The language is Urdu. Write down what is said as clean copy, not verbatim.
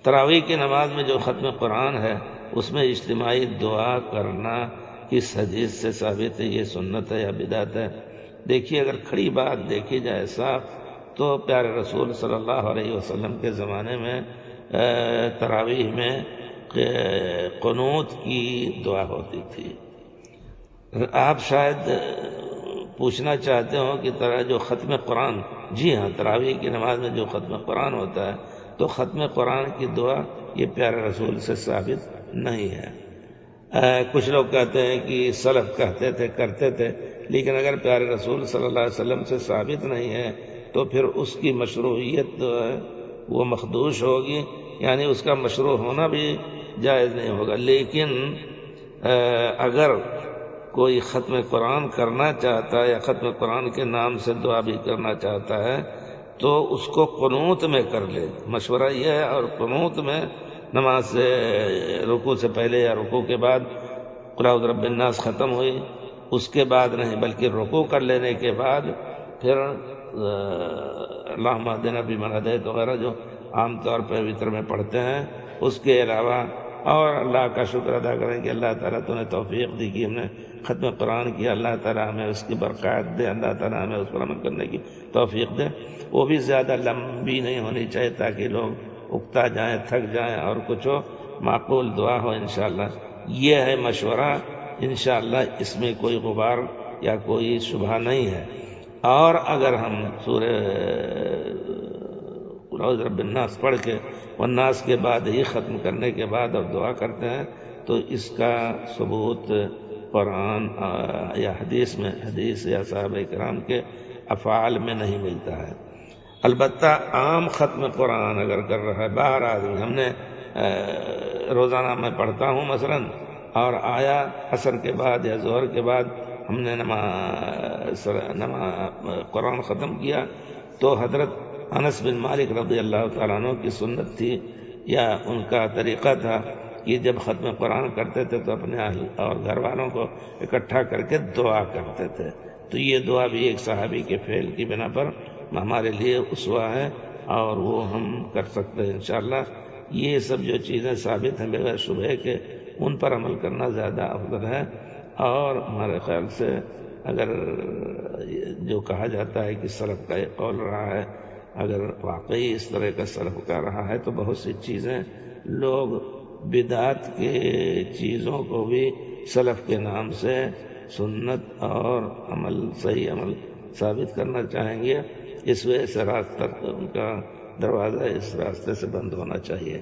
تراویح کی نماز میں جو ختم قرآن ہے اس میں اجتماعی دعا کرنا کس حدیث سے ثابت ہے؟ یہ سنت ہے یا بدعت ہے؟ دیکھیے، اگر کھڑی بات دیکھی جائے صاف تو پیارے رسول صلی اللہ علیہ وسلم کے زمانے میں تراویح میں قنوت کی دعا ہوتی تھی۔ آپ شاید پوچھنا چاہتے ہو کہ جو ختم قرآن، جی ہاں، تراویح کی نماز میں جو ختم قرآن ہوتا ہے تو ختم قرآن کی دعا یہ پیارے رسول سے ثابت نہیں ہے۔ کچھ لوگ کہتے ہیں کہ سلف کہتے تھے، کرتے تھے، لیکن اگر پیارے رسول صلی اللہ علیہ وسلم سے ثابت نہیں ہے تو پھر اس کی مشروعیت جو ہے وہ مخدوش ہوگی، یعنی اس کا مشروع ہونا بھی جائز نہیں ہوگا۔ لیکن اگر کوئی ختم قرآن کرنا چاہتا ہے یا ختم قرآن کے نام سے دعا بھی کرنا چاہتا ہے تو اس کو قنوت میں کر لے، مشورہ یہ ہے۔ اور قنوت میں نماز سے رکوع سے پہلے یا رکوع کے بعد قل اعوذ برب الناس ختم ہوئی، اس کے بعد نہیں بلکہ رکوع کر لینے کے بعد پھر اللہم اہدنا فیمن ہدیت وغیرہ جو عام طور پہ وتر میں پڑھتے ہیں، اس کے علاوہ اور اللہ کا شکر ادا کریں کہ اللہ تعالیٰ تو نے توفیق دی کہ ہم نے ختم قرآن کیا، اللہ تعالیٰ ہمیں اس کی برکات دے، اللہ تعالیٰ ہمیں اس پر عمل کرنے کی توفیق دے۔ وہ بھی زیادہ لمبی نہیں ہونی چاہیے تاکہ لوگ اکتا جائیں، تھک جائیں، اور کچھ ہو، معقول دعا ہو انشاءاللہ۔ یہ ہے مشورہ، انشاءاللہ اس میں کوئی غبار یا کوئی شبہ نہیں ہے۔ اور اگر ہم سورہ قل اعوذ برب الناس پڑھ کے والناس کے بعد ہی ختم کرنے کے بعد اور دعا کرتے ہیں تو اس کا ثبوت قرآن یا حدیث یا صحابہ کرام کے افعال میں نہیں ملتا ہے۔ البتہ عام ختم قرآن اگر کر رہا ہے باہر آدمی، ہم نے روزانہ میں پڑھتا ہوں مثلا، اور آیا عصر کے بعد یا ظہر کے بعد ہم نے قرآن ختم کیا، تو حضرت انس بن مالک رضی اللہ تعالیٰ عنہ کی سنت تھی یا ان کا طریقہ تھا کہ جب ختم قرآن کرتے تھے تو اپنے اہل اور گھر والوں کو اکٹھا کر کے دعا کرتے تھے۔ تو یہ دعا بھی ایک صحابی کے فعل کی بنا پر ہمارے لیے اسوہ ہے اور وہ ہم کر سکتے ہیں انشاءاللہ۔ یہ سب جو چیزیں ثابت ہیں بغیر شبہ کے، ان پر عمل کرنا زیادہ افضل ہے۔ اور ہمارے خیال سے اگر جو کہا جاتا ہے کہ سلف کا یہ قول رہا ہے، اگر واقعی اس طرح کا سلف کا رہا ہے تو بہت سی چیزیں لوگ بدعت کے چیزوں کو بھی سلف کے نام سے سنت اور عمل، صحیح عمل ثابت کرنا چاہیں گے۔ اس وجہ سے راستہ ان کا دروازہ اس راستے سے بند ہونا چاہیے۔